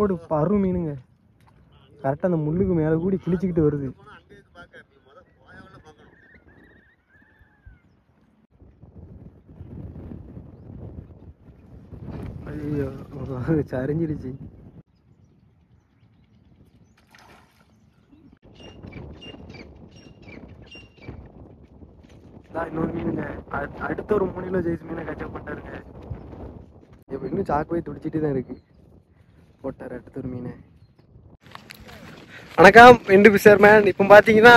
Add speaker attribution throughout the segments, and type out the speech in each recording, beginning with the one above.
Speaker 1: ஒரு பரு மீனுங்க கரெக்டாக அந்த முள்ளுக்கு மேலே கூடி கிழிச்சிக்கிட்டு வருது. ஐயோ சரிஞ்சிடுச்சு. இன்னொரு மீனுங்க அடுத்த ஒரு 3 கிலோ சைஸ் மீனை கச்சப் பண்ணிட்டாருங்க. இப்போ இன்னும் சாக்கு போய் துடிச்சிட்டு தான் இருக்கு. போட்டார் அடுத்த ஒரு மீனை. வணக்கம் ரெண்டு பிஷர்மேன். இப்போ பார்த்தீங்கன்னா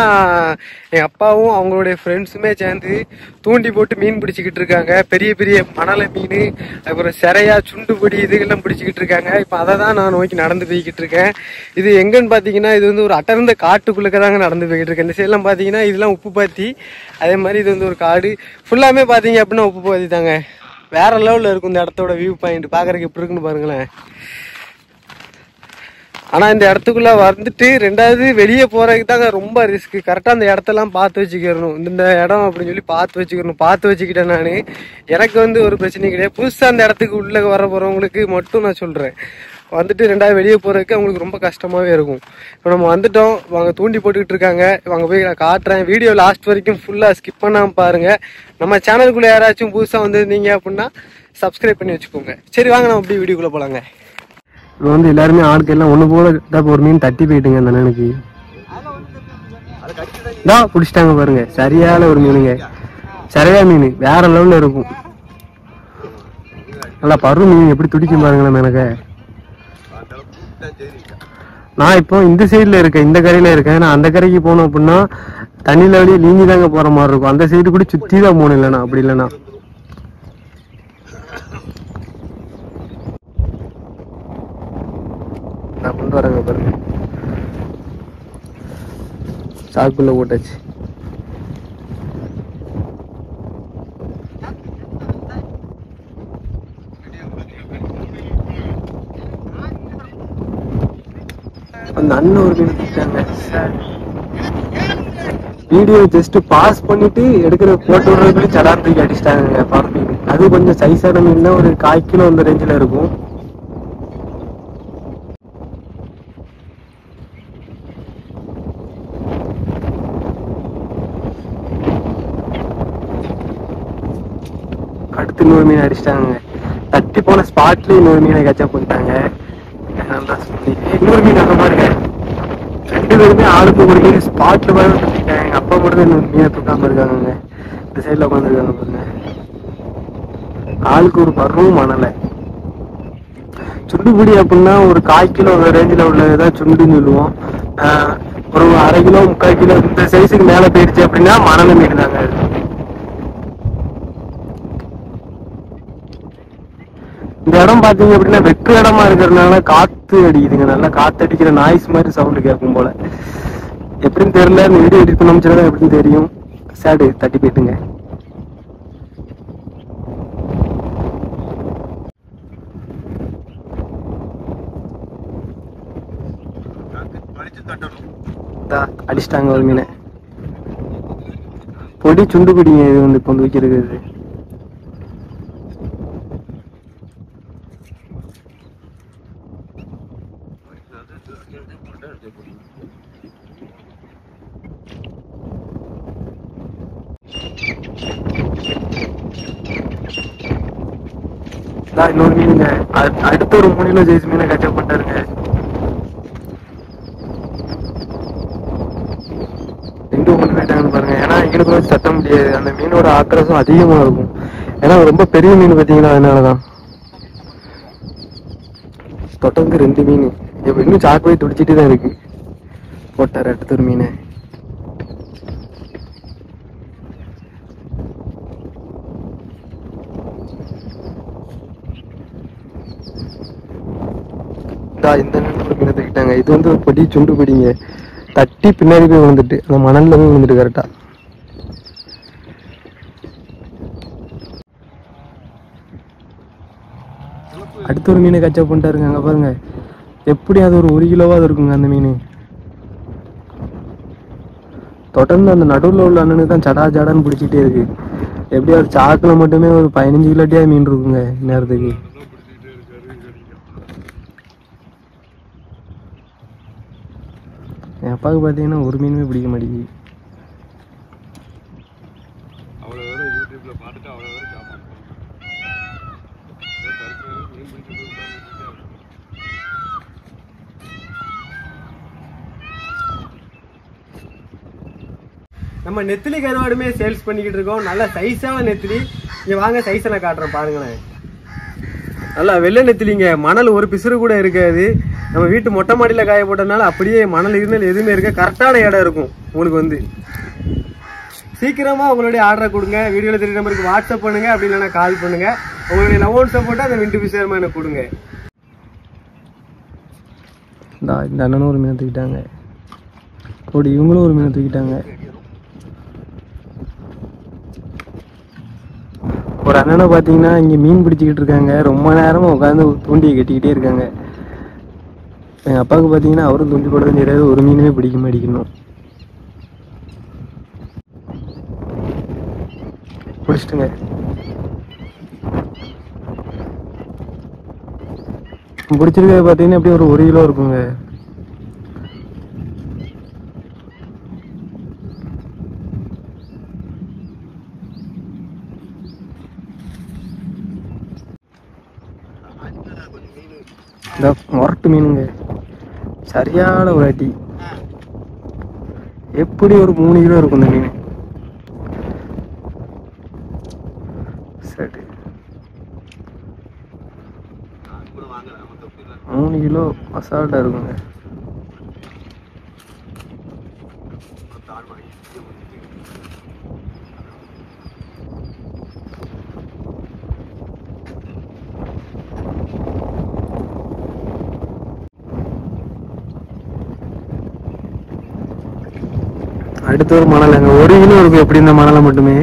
Speaker 1: எங்கள் அப்பாவும் அவங்களுடைய ஃப்ரெண்ட்ஸுமே சேர்ந்து தூண்டி போட்டு மீன் பிடிச்சிக்கிட்டு இருக்காங்க. பெரிய பெரிய மணலை மீன், அப்புறம் சிறையா சுண்டுபொடி இதுகெல்லாம் பிடிச்சிக்கிட்டு இருக்காங்க. இப்போ அதை தான் நான் நோக்கி நடந்து போய்கிட்டு இருக்கேன். இது எங்கன்னு பார்த்தீங்கன்னா இது வந்து ஒரு அடர்ந்த காட்டுக்குள்ளே தாங்க நடந்து போய்கிட்டு இருக்கேன். இந்த சைட்லாம் பார்த்தீங்கன்னா இதெல்லாம் உப்பு பாத்தி, அதே மாதிரி இது வந்து ஒரு காடு ஃபுல்லாமே பார்த்தீங்க அப்படின்னா உப்பு பாத்தி தாங்க. வேற லெவலில் இருக்கும் இந்த இடத்தோட வியூ பாயிண்ட். பார்க்குறதுக்கு எப்படி இருக்குன்னு பாருங்களேன். ஆனால் இந்த இடத்துக்குள்ள வந்துட்டு ரெண்டாவது வெளியே போறதுக்கு தாங்க ரொம்ப ரிஸ்க். கரெக்டாக அந்த இடத்தெல்லாம் பார்த்து வச்சுக்கிறணும். இந்த இடம் அப்படின்னு சொல்லி பார்த்து வச்சுக்கிட்டேன் நான். எனக்கு வந்து ஒரு பிரச்சனையும் கிடையாது. புதுசாக அந்த இடத்துக்கு உள்ள வர போகிறவங்களுக்கு மட்டும் நான் சொல்கிறேன். வந்துட்டு ரெண்டாவது வெளியே போகிறதுக்கு அவங்களுக்கு ரொம்ப கஷ்டமாகவே இருக்கும். இப்போ நம்ம வந்துட்டோம், அவங்க தூண்டி போட்டுக்கிட்டு இருக்காங்க. அவங்க போய் நான் காட்டுறேன். வீடியோ லாஸ்ட் வரைக்கும் ஃபுல்லாக ஸ்கிப் பண்ணாமல் பாருங்கள். நம்ம சேனலுக்குள்ளே யாராச்சும் புதுசாக வந்திருந்தீங்க அப்படின்னா சப்ஸ்கிரைப் பண்ணி வச்சுக்கோங்க. சரி வாங்க நம்ம அப்படியே வீடியோக்குள்ளே போகலாங்க. இப்போ வந்து எல்லாருமே ஆட்கள் எல்லாம் ஒன்று போல ஒரு மீன் தட்டி போயிட்டுங்க அந்த அண்ணனுக்கு. தான் பிடிச்சிட்டாங்க பாருங்க. சரியான ஒரு மீனுங்க. சரியா மீன் வேற லெவலில் இருக்கும். நல்லா பரு மீன் எப்படி துடிக்கும் பாருங்களேன். எனக்கு நான் இப்போ இந்த சைடில் இருக்கேன், இந்த கரையில் இருக்கேன். நான் அந்த கரைக்கு போனோம் அப்படின்னா தண்ணியில் வழியே நீங்கி தாங்க போகிற மாதிரி இருக்கும். அந்த சைடு கூட சுற்றி தான் போகணும். இல்லைண்ணா அப்படி இல்லைண்ணா நான் கொண்டு வரேங்க பாருங்க. சாக்குள்ள போட்டாச்சு. அந்த அண்ணன் ஒரு மீன் பிடிச்சாங்க. வீடியோ ஜஸ்ட் பாஸ் பண்ணிட்டு எடுக்கிற போட்டோ விடுறதுக்குள்ளே சடார் தூக்கி அடிச்சிட்டாங்க பாரு மீன். அது கொஞ்சம் சைஸான மீன் தான், ஒரு 1/4 கிலோ அந்த ரேஞ்சில் இருக்கும். அடுத்து இன்னொரு மீன் அடிச்சிட்டாங்க. தட்டி போன ஸ்பாட்ல இன்னொரு மீனை கச்சப் பண்ணிட்டாங்க. இன்னொரு மீன் அந்த மாதிரிங்க. 2 பேருமே ஆளுக்கு ஒரு மீன் ஸ்பாட்ல போய் தட்டிட்டாங்க. எங்க அப்பா கூட இன்னொரு மீனை தூக்காம இருக்காங்க. இந்த சைட்ல உட்காந்துருக்காங்க பாருங்க. ஆளுக்கு ஒரு பருவம் மணலை. சுண்டுபிடி அப்படின்னா ஒரு 1/4 கிலோ ரேஞ்சில் உள்ளதான் சுண்டுன்னு சொல்லுவோம். ஒரு 1/2 கிலோ 3/4 கிலோ இந்த சைஸுக்கு மேல போயிடுச்சு அப்படின்னா மணலை மீன் தாங்க. இந்த இடம் பாத்தீங்க அப்படின்னா வெற்று இடமா இருக்கிறதுனால காத்து அடிக்குதுங்க. நல்லா காத்து அடிக்கிற நாய்ஸ் மாதிரி சவுண்டு கேட்கும் போல. எப்படின்னு தெரியல. இந்த வீடியோ எடிட் பண்ண முடிச்சதான் எப்படின்னு தெரியும். சேடு தட்டி போயிட்டுங்க. அடிச்சிட்டாங்க ஒரு மீனை. பொடி சுண்டு பிடிங்க. இது வந்து இப்போ வந்து வைக்கிறது. இன்னொரு மீனுங்க அடுத்த ஒரு 3 கிலோ சைஸ் மீனை கச்சப் பண்ணிட்டாருங்க. ரெண்டு ஒன்று போயிட்டாங்கன்னு பாருங்க. ஏன்னா எங்களுக்கு வச்சு தட்ட முடியாது. அந்த மீனோட ஆக்கிரசம் அதிகமா இருக்கும். ஏன்னா ரொம்ப பெரிய மீன் பார்த்தீங்கன்னா அதனாலதான். தொட்டதுக்கு 2 மீன். இப்போ இன்னும் சாக்கு போய் துடிச்சிட்டு தான் இருக்கு. போட்டார் அடுத்த ஒரு மீனை. இந்த மீனை தூக்கிட்டாங்க. இது வந்து ஒரு பொடி சுண்டு பிடிங்க. தட்டி பின்னாடி போய் விழுந்துட்டு அந்த மணல்ல போய் விழுந்துட்டு கரெக்டா. அடுத்த ஒரு மீனை கச்சப் பண்ணிட்டாருங்க. அங்க பாருங்க. எப்படி அது ஒரு 1 கிலோவாது இருக்குங்க அந்த மீன். தொடர்ந்து அந்த நடுவில் உள்ள அண்ணனுக்கு தான் சடா ஜடான்னு பிடிச்சிட்டே இருக்கு. எப்படி ஒரு சாக்குல மட்டுமே ஒரு 15 கிலோட்டியா மீன் இருக்குங்க நேரத்துக்கு. அப்பாவுக்கு பார்த்தீங்கன்னா ஒரு மீனுமே பிடிக்க மாட்டேங்குது. நம்ம நெத்திலி கருவாடுமே சேல்ஸ் பண்ணிக்கிட்டு இருக்கோம். நல்ல சைஸான நெத்திலி. இங்க வாங்க, சைஸை நான் காட்டுறேன் பாருங்களேன். நல்லா வெள்ளை நெத்திலிங்க. மணல் ஒரு பிசுறு கூட இருக்காது. நம்ம வீட்டு மொட்டை மாடியில காய போட்டதுனால அப்படியே மணல் இருந்தால் எதுவுமே இருக்க கரெக்டான இடம் இருக்கும். உங்களுக்கு சீக்கிரமா உங்களுடைய ஆர்டரை கொடுங்க. வீடியோல தெரிய நம்பருக்கு வாட்ஸ்அப் பண்ணுங்க, அப்படி இல்லைன்னா கால் பண்ணுங்க. உங்களுடைய லவ் சப்போர்ட்டா அந்த விண்டு பிசேர்மா எனக்கு கொடுங்க. இந்த அண்ணனும் ஒரு மீனை தூக்கிட்டாங்க. அப்படி இவங்களும் ஒரு மீனை தூக்கிட்டாங்க. ஒரு அண்ணனை பார்த்தீங்கன்னா இங்கே மீன் பிடிச்சிக்கிட்டு இருக்காங்க. ரொம்ப நேரமாக உட்காந்து தூண்டியை கட்டிக்கிட்டே இருக்காங்க. எங்கள் அப்பாவுக்கு பார்த்தீங்கன்னா அவரும் தூண்டி போட தெரியாது, ஒரு மீனுமே பிடிக்க மாட்டேங்கணும். பிடிச்சிட்டுங்க. பிடிச்சிருக்கிறது பார்த்தீங்கன்னா அப்படியே ஒரு கிலோ இருக்குங்க. இந்த மொரட்டு மீனுங்க, சரியான ஒரு அடி. எப்படி ஒரு 3 கிலோ இருக்கும் இந்த மீன். சரி, 3 கிலோ அசால்ட்டா இருக்குங்க. அடுத்த ஒரு மணல் அங்க 1 கிலோ இருக்கும். எப்படி இந்த மணலை மட்டுமே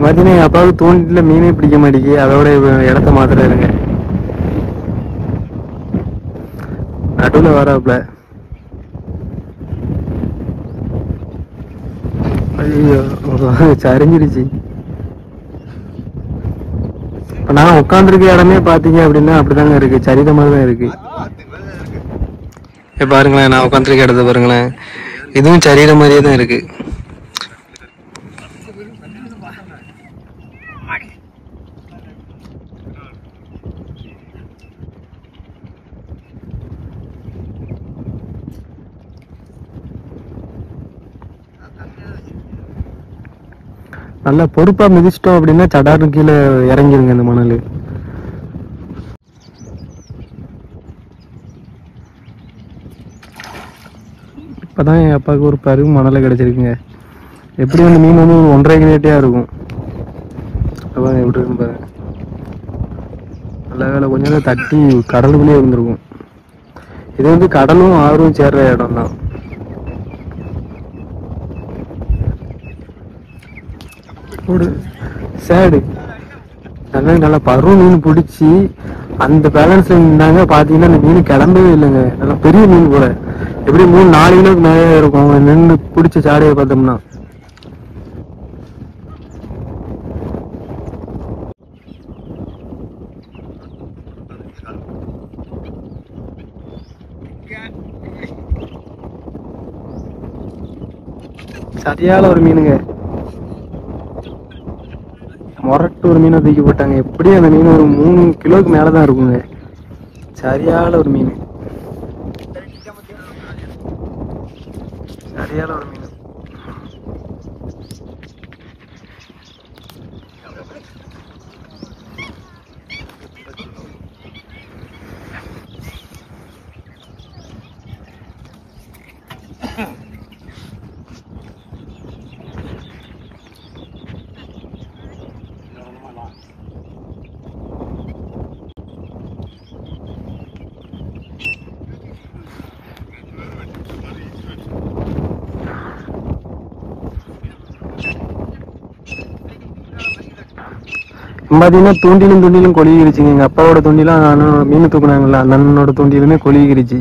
Speaker 1: பார்த்தீங்கன்னா எங்கள் அப்பாவுக்கு தூண்டில மீனே பிடிக்க மாட்டேங்குது. அதோட இடத்த மாத்துறாருங்க. நடுவில் வராப்புல. ஐயோ, சரிஞ்சிருச்சு. இப்போ நான் உட்காந்துருக்க இடமே பார்த்தீங்க அப்படின்னா அப்படிதாங்க இருக்கு. சரித மாதிரி தான் இருக்கு. பாருங்களேன், நான் உட்காந்துருக்க இடத்த பாருங்களேன். இதுவும் சரியிற மாதிரியே தான் இருக்கு. நல்லா பொறுப்பா மிதிச்சிட்டோம் அப்படின்னா சடார்னு கீழே இறங்கிருங்க இந்த மணல். இப்பதான் என் அப்பாவுக்கு ஒரு பருவு மணலை கிடைச்சிருக்குங்க. எப்படி வந்து மீன் வந்து ஒரு 1.5 கிலோட்டியா இருக்கும். எப்படி இருக்கும் பாருங்க. நல்ல வேலை கொஞ்ச நேரம் தட்டி கடலுக்குள்ளேயே இருந்திருக்கும். இது வந்து கடலும் ஆறும் சேர்ற இடம் தான். சேடு நல்லா பருவ மீன் பிடிச்சி அந்த பேலன்ஸ்ல இருந்தாங்க. பாத்தீங்கன்னா அந்த மீன் கிளம்பவே இல்லைங்க. நல்லா பெரிய மீன் கூட எப்படி 3-4 கிலோக்கு மேலே இருக்கும். நின்று பிடிச்ச சாடையை பார்த்தோம்னா சரியான ஒரு மீனுங்க. மொரட்டு ஒரு மீனை தூக்கி போட்டாங்க. எப்படியும் அந்த மீன் ஒரு 3 கிலோக்கு மேலதான் இருக்குங்க. சரியான ஒரு மீன், சரியான ஒரு மீன். பாத்தீங்கன்னா தூண்டிலும் கொழுகிருச்சுங்க. எங்க அப்பாவோட தூண்டிலாம் மீன் தூக்குனாங்கல்ல, அந்த அண்ணனோட தூண்டிலுமே கொழுகிருச்சு.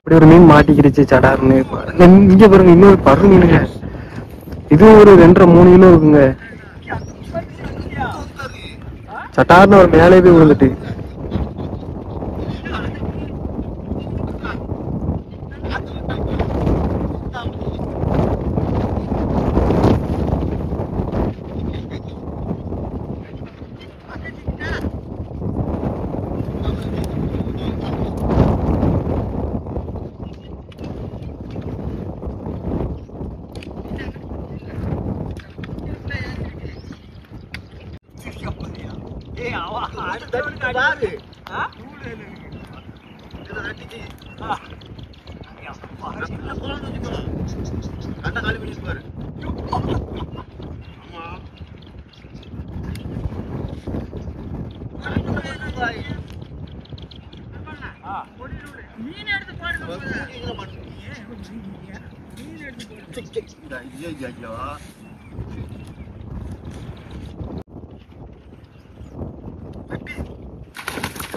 Speaker 1: இப்படி ஒரு மீன் மாட்டிக்கிடுச்சு சடார்னு. இங்க பாருங்க இன்னொரு பரு மீனுங்க. இது ஒரு 2.5-3 கிலோ இருக்குங்க. சட்டார்னு ஒரு மேலே போய் விழுந்துட்டு.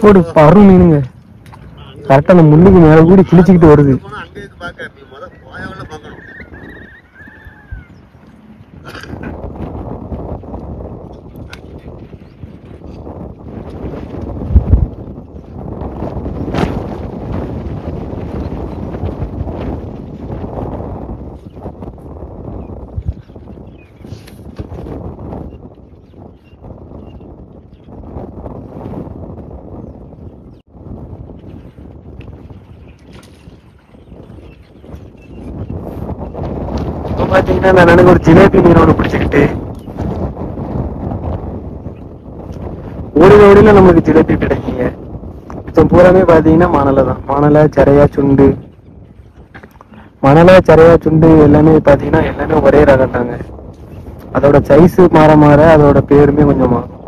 Speaker 1: ஒரு பரு மீனுங்க. கரெக்டா அந்த முள்ளுக்கு மேல கூடி கிழிச்சுக்கிட்டு வருது. பாத்தீங்கன்னா நான் எனக்கு ஒரு ஜிலேபி மீன் ஒன்று பிடிச்சிக்கிட்டு ஓடியில நம்மளுக்கு ஜிலேபி கிடைக்குங்க. இப்போ பூராமே பாத்தீங்கன்னா மணலை தான். மணலை, சரையா, சுண்டு. மணலை, சரையா, சுண்டு எல்லாமே பாத்தீங்கன்னா எல்லாமே ஒரே ரகம் தாங்க. அதோட சைஸ் மாற மாற அதோட பேருமே கொஞ்சம் மாறும்.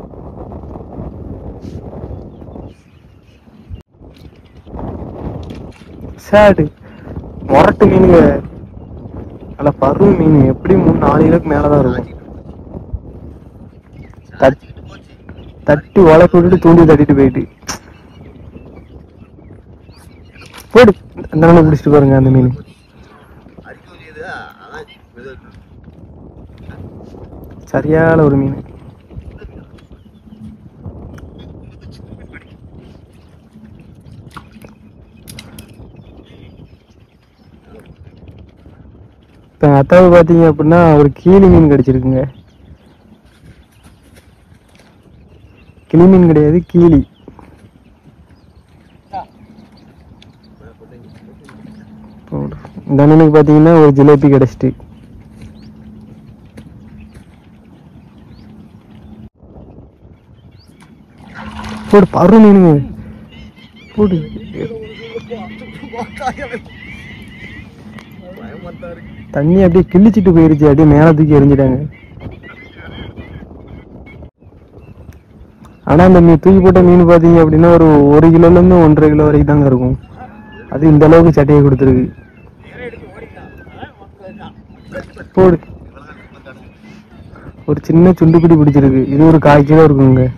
Speaker 1: சேடு மொரட்டு மீனுங்க. நல்ல பரு மீன். எப்படி 3-4 கிலோக்கு மேலதான் இருக்கும். தட்டி உழப்பி விட்டுட்டு தூண்டி தட்டிட்டு போயிட்டு போடு. அந்த நாள் பிடிச்சிட்டு பாருங்க அந்த மீன். சரியான ஒரு மீன். இப்போ அத்தாவை பார்த்தீங்க அப்படின்னா ஒரு கீழி மீன் கிடைச்சிருக்குங்க. கிளி மீன் கிடையாது, கீழி. இந்த அண்ணனுக்கு பார்த்தீங்கன்னா ஒரு ஜிலேபி கிடைச்சிட்டு. போடு பரு மீனுங்க. போடு. தண்ணி அப்படியே கிழிச்சிட்டு போயிருச்சு. அப்படியே மேல தூக்கி எரிஞ்சிட்டாங்க. ஆனா அந்த மீன் தூக்கி போட்ட மீன் பாத்தீங்க அப்படின்னா ஒரு 1 கிலோல இருந்து 1.5 கிலோ வரைக்கும் தாங்க இருக்கும். அது இந்த அளவுக்கு சட்டையை கொடுத்துருக்கு. போடு. ஒரு சின்ன சுண்டுபிடி பிடிச்சிருக்கு. இது ஒரு 1/4 கிலோ இருக்குங்க.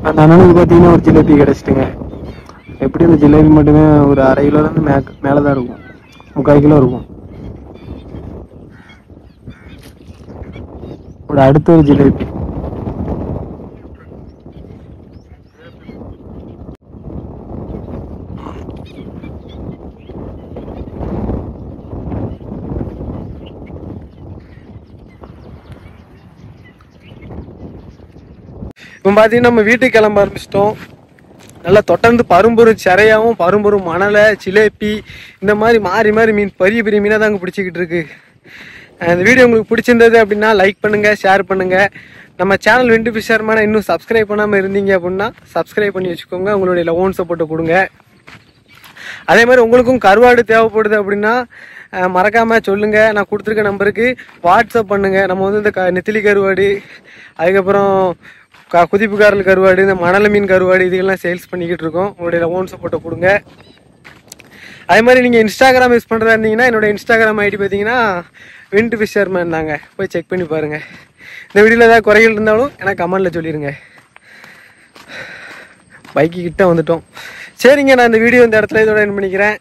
Speaker 1: அந்த அண்ணனுக்கு பார்த்தீங்கன்னா ஒரு ஜிலேபி கிடைச்சிட்டுங்க. எப்படி அந்த ஜிலேபி மட்டுமே ஒரு 1/2 கிலோலேருந்து மேலதான் இருக்கும். 3/4 கிலோ இருக்கும். ஒரு அடுத்த ஒரு ஜிலேபி. இப்போ பார்த்தீங்கன்னா நம்ம வீட்டுக்கு கிளம்ப ஆரம்பிச்சிட்டோம். நல்லா தொடர்ந்து பரும்பொரும் சிறையாவும் பரும்பொரும் மணலை, ஜிலேபி இந்த மாதிரி மாறி மாறி மீன் பெரிய பெரிய மீனாக தாங்க பிடிச்சிக்கிட்டு இருக்கு. இந்த வீடியோ உங்களுக்கு பிடிச்சிருந்தது அப்படின்னா லைக் பண்ணுங்க, ஷேர் பண்ணுங்க. நம்ம சேனல் வெண்டு ஃபிஷர்மேனை இன்னும் சப்ஸ்கிரைப் பண்ணாமல் இருந்தீங்க அப்படின்னா சப்ஸ்கிரைப் பண்ணி வச்சுக்கோங்க. உங்களுடைய லவ் சப்போர்ட்டை கொடுங்க. அதே மாதிரி உங்களுக்கும் கருவாடு தேவைப்படுது அப்படின்னா மறக்காம சொல்லுங்க. நான் கொடுத்துருக்க நம்பருக்கு வாட்ஸ்அப் பண்ணுங்க. நம்ம வந்து இந்த நெத்திலி கருவாடு, அதுக்கப்புறம் குதிப்புக்காரல் கருவாடு, இந்த மணல மீன் கருவாடு இதெல்லாம் சேல்ஸ் பண்ணிக்கிட்டு இருக்கோம். உங்களுடைய லவ் சப்போர்ட்டை கொடுங்க. அதே மாதிரி நீங்கள் இன்ஸ்டாகிராம் யூஸ் பண்ணுறதா இருந்தீங்கன்னா என்னோட இன்ஸ்டாகிராம் ஐடி பார்த்தீங்கன்னா விண்ட் ஃபிஷர்மேன் தாங்க, போய் செக் பண்ணி பாருங்கள். இந்த வீடியோவில் ஏதாவது குறைகள் இருந்தாலும் எனக்கு கமெண்டில் சொல்லிடுங்க. பைக்கு கிட்ட வந்துட்டோம். சரிங்க, நான் இந்த வீடியோ இந்த இடத்துல இதோட என் பண்ணிக்கிறேன்.